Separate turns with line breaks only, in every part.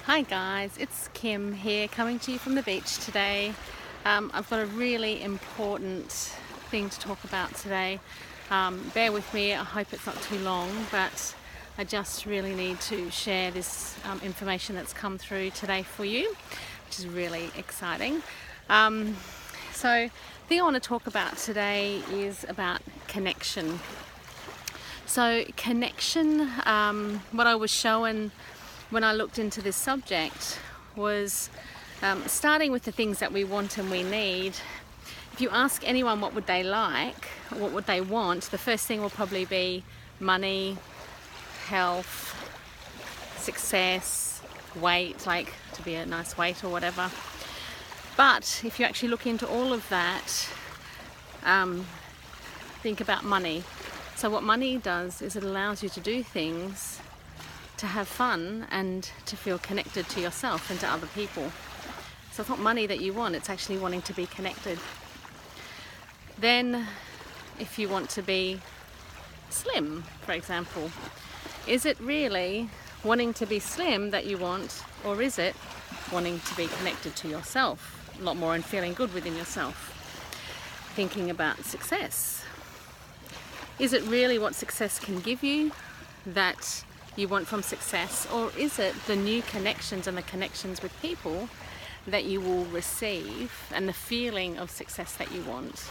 Hi guys, it's Kim here coming to you from the beach today. I've got a really important thing to talk about today. Bear with me, I hope it's not too long, but I just really need to share this information that's come through today for you, which is really exciting. So the thing I want to talk about today is about connection. So connection, what I was shown when I looked into this subject was starting with the things that we want and we need. If you ask anyone what would they like, what would they want, the first thing will probably be money, health, success, weight, like to be a nice weight or whatever. But if you actually look into all of that, think about money. So what money does is it allows you to do things, to have fun and to feel connected to yourself and to other people. So it's not money that you want, it's actually wanting to be connected. Then if you want to be slim, for example, is it really wanting to be slim that you want, or is it wanting to be connected to yourself a lot more and feeling good within yourself? Thinking about success. Is it really what success can give you that you want from success, or is it the new connections and the connections with people that you will receive and the feeling of success that you want,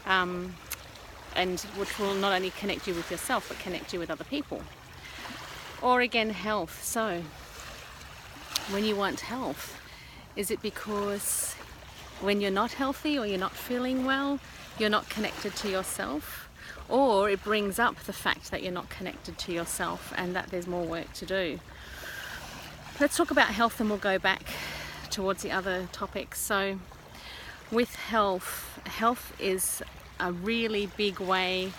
and which will not only connect you with yourself but connect you with other people? Or again, health. So when you want health, is it because when you're not healthy or you're not feeling well, you're not connected to yourself? Or it brings up the fact that you're not connected to yourself and that there's more work to do. Let's talk about health and we'll go back towards the other topics. So with health, health is a really big way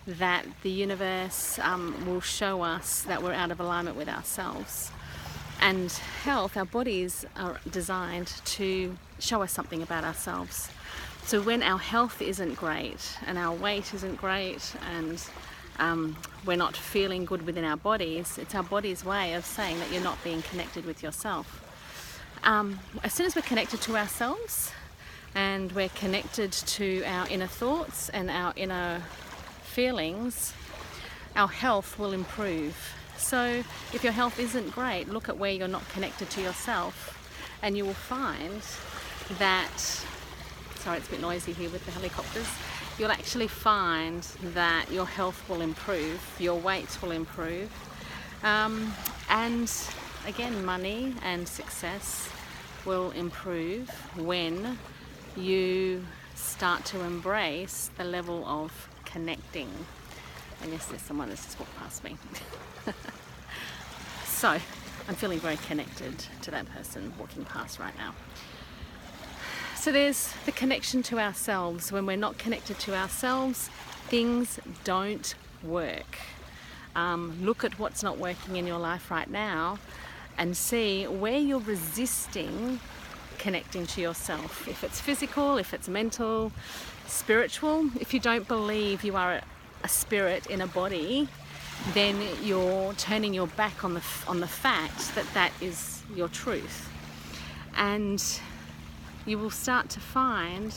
that the universe will show us that we're out of alignment with ourselves. And health, our bodies are designed to show us something about ourselves. So when our health isn't great and our weight isn't great and we're not feeling good within our bodies, it's our body's way of saying that you're not being connected with yourself. As soon as we're connected to ourselves and we're connected to our inner thoughts and our inner feelings, our health will improve. So if your health isn't great, look at where you're not connected to yourself, and you will find that, sorry, it's a bit noisy here with the helicopters, you'll actually find that your health will improve, your weight will improve, and again, money and success will improve when you start to embrace the level of connecting. And yes, there's someone that's just walked past me. So I'm feeling very connected to that person walking past right now. So there's the connection to ourselves. When we're not connected to ourselves, things don't work. Look at what's not working in your life right now and see where you're resisting connecting to yourself. If it's physical, if it's mental, spiritual. If you don't believe you are a spirit in a body, then you're turning your back on the fact that that is your truth. And you will start to find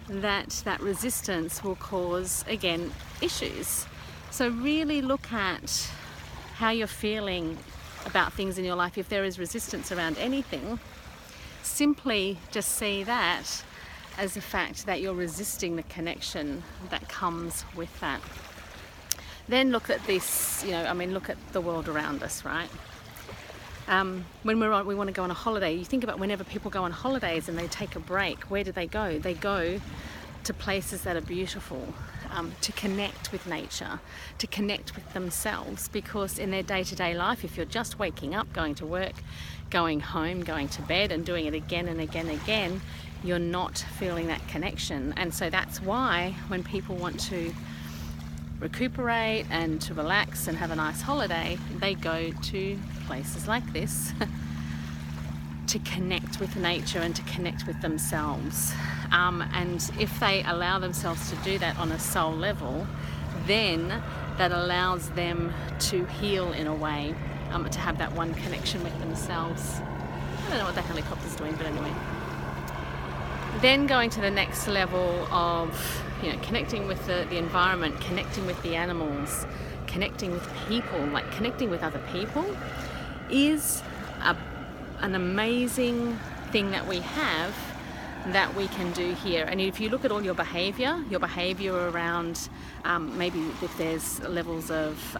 that that resistance will cause, again, issues. So really look at how you're feeling about things in your life. If there is resistance around anything, simply just see that as the fact that you're resisting the connection that comes with that. Then look at this, look at the world around us, right? When we want to go on a holiday, you think about whenever people go on holidays and they take a break, where do they go? They go to places that are beautiful, to connect with nature, to connect with themselves, because in their day-to-day life, if you're just waking up, going to work, going home, going to bed and doing it again and again and again, you're not feeling that connection. And so that's why when people want to recuperate and to relax and have a nice holiday, they go to places like this to connect with nature and to connect with themselves. And if they allow themselves to do that on a soul level, then that allows them to heal in a way. to have that one connection with themselves. I don't know what the helicopter's doing, but anyway. Then going to the next level of, connecting with the environment, connecting with the animals, connecting with people, like connecting with other people is an amazing thing that we have that we can do here. And if you look at all your behavior around maybe if there's levels of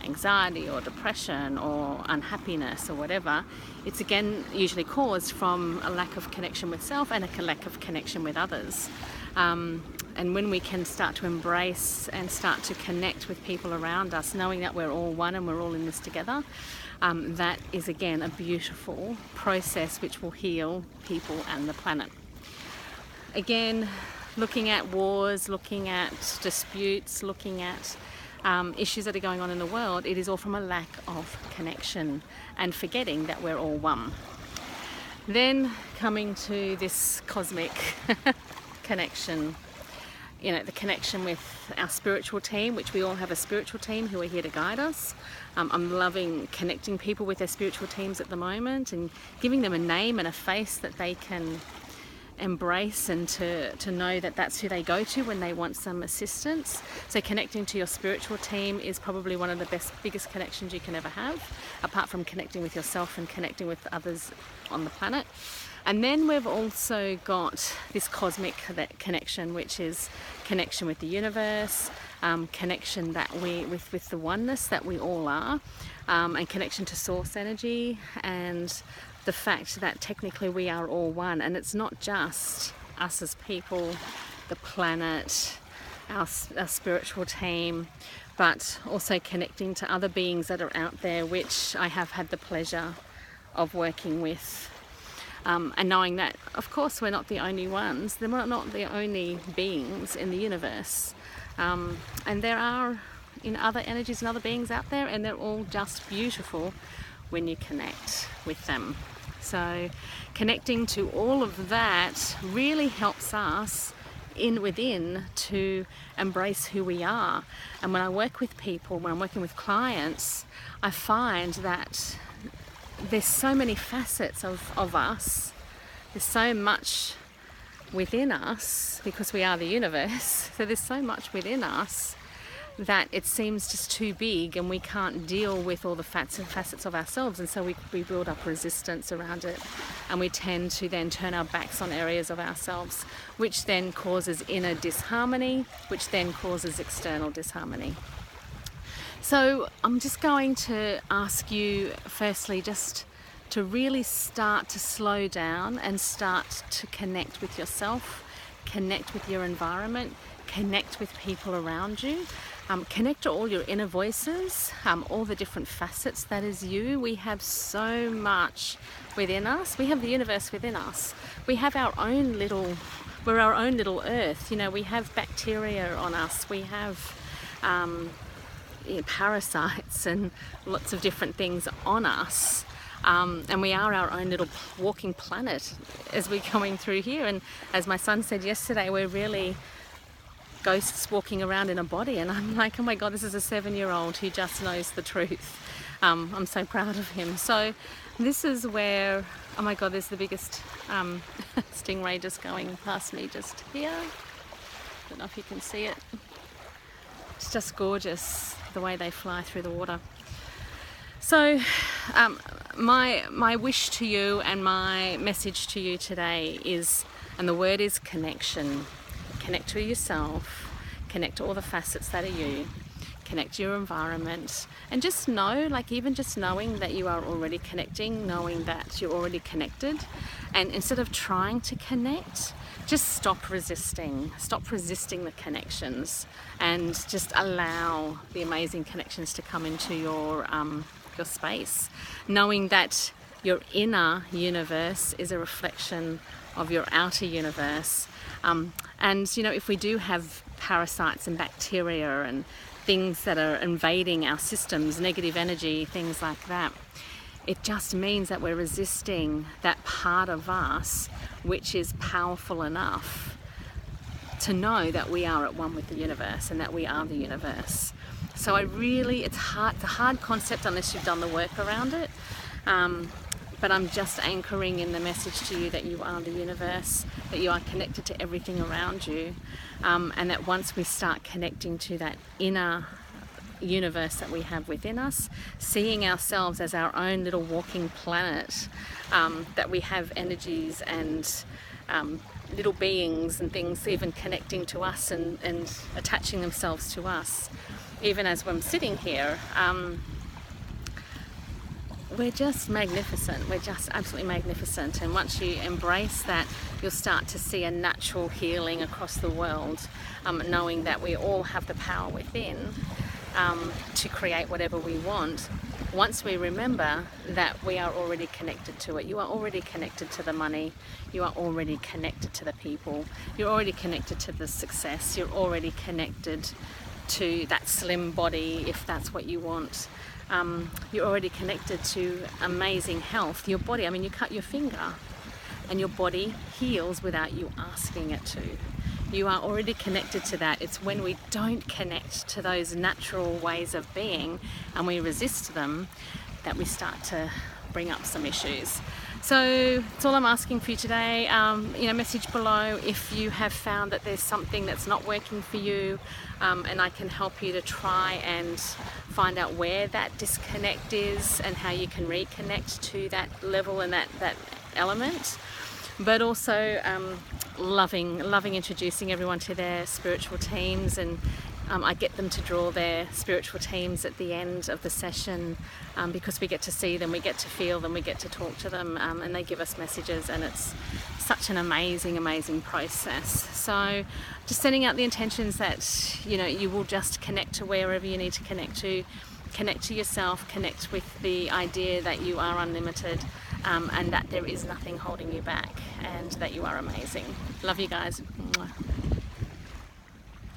anxiety or depression or unhappiness or whatever, it's again usually caused from a lack of connection with self and a lack of connection with others. And when we can start to embrace and start to connect with people around us, knowing that we're all one and we're all in this together, that is again a beautiful process which will heal people and the planet. Again, looking at wars, looking at disputes, looking at issues that are going on in the world, it is all from a lack of connection and forgetting that we're all one. Then coming to this cosmic connection, the connection with our spiritual team, which we all have a spiritual team who are here to guide us. I'm loving connecting people with their spiritual teams at the moment and giving them a name and a face that they can embrace and to know that that's who they go to when they want some assistance. So connecting to your spiritual team is probably one of the biggest connections you can ever have, apart from connecting with yourself and connecting with others on the planet. And then we've also got this cosmic connection, which is connection with the universe, connection that with the oneness that we all are, and connection to source energy, and the fact that technically we are all one. And it's not just us as people, the planet, our spiritual team, but also connecting to other beings that are out there, which I have had the pleasure of working with. And knowing that, of course, we're not the only ones, we're not the only beings in the universe. And there are other energies and other beings out there, and they're all just beautiful when you connect with them. So connecting to all of that really helps us within to embrace who we are. And when I work with people, when I'm working with clients, I find that there's so many facets of us. There's so much within us because we are the universe. So there's so much within us that it seems just too big and we can't deal with all the facets of ourselves. And so we build up resistance around it, and we tend to then turn our backs on areas of ourselves, which then causes inner disharmony, which then causes external disharmony. So I'm just going to ask you firstly just to really start to slow down and start to connect with yourself, connect with your environment, connect with people around you, connect to all your inner voices, all the different facets that is you. We have so much within us. We have the universe within us. We have we're our own little earth. We have bacteria on us. We have parasites and lots of different things on us, and we are our own little walking planet as we're going through here. And as my son said yesterday, we're really ghosts walking around in a body, and I'm like, oh my god, this is a 7-year-old who just knows the truth. I'm so proud of him. So this is where, oh my god, there's the biggest stingray just going past me just here. Don't know if you can see it. It's just gorgeous the way they fly through the water. So my wish to you and my message to you today is, and the word is connection. Connect to yourself, connect to all the facets that are you, connect to your environment, and just know, even just knowing that you are already connecting, knowing that you're already connected, and instead of trying to connect, just stop resisting the connections, and just allow the amazing connections to come into your space, knowing that your inner universe is a reflection of your outer universe. And if we do have parasites and bacteria and things that are invading our systems, negative energy, things like that, it just means that we're resisting that part of us which is powerful enough to know that we are at one with the universe and that we are the universe. So it's a hard concept unless you've done the work around it. But I'm just anchoring in the message to you that you are the universe, that you are connected to everything around you, and that once we start connecting to that inner universe that we have within us, seeing ourselves as our own little walking planet, that we have energies and little beings and things even connecting to us and attaching themselves to us. Even as I'm sitting here, we're just magnificent. We're just absolutely magnificent. And once you embrace that, you'll start to see a natural healing across the world, knowing that we all have the power within to create whatever we want. Once we remember that we are already connected to it, you are already connected to the money, you are already connected to the people, you're already connected to the success, you're already connected to that slim body if that's what you want. You're already connected to amazing health. Your body, I mean, you cut your finger and your body heals without you asking it to. You are already connected to that. It's when we don't connect to those natural ways of being and we resist them that we start to bring up some issues. So that's all I'm asking for you today. Message below if you have found that there's something that's not working for you, and I can help you to try and find out where that disconnect is and how you can reconnect to that level and that element. But also loving introducing everyone to their spiritual teams, and I get them to draw their spiritual teams at the end of the session, because we get to see them, we get to feel them, we get to talk to them, and they give us messages, and it's such an amazing process. So just sending out the intentions that you will just connect to wherever you need to connect to yourself, connect with the idea that you are unlimited, and that there is nothing holding you back, and that you are amazing. Love you guys. Mwah.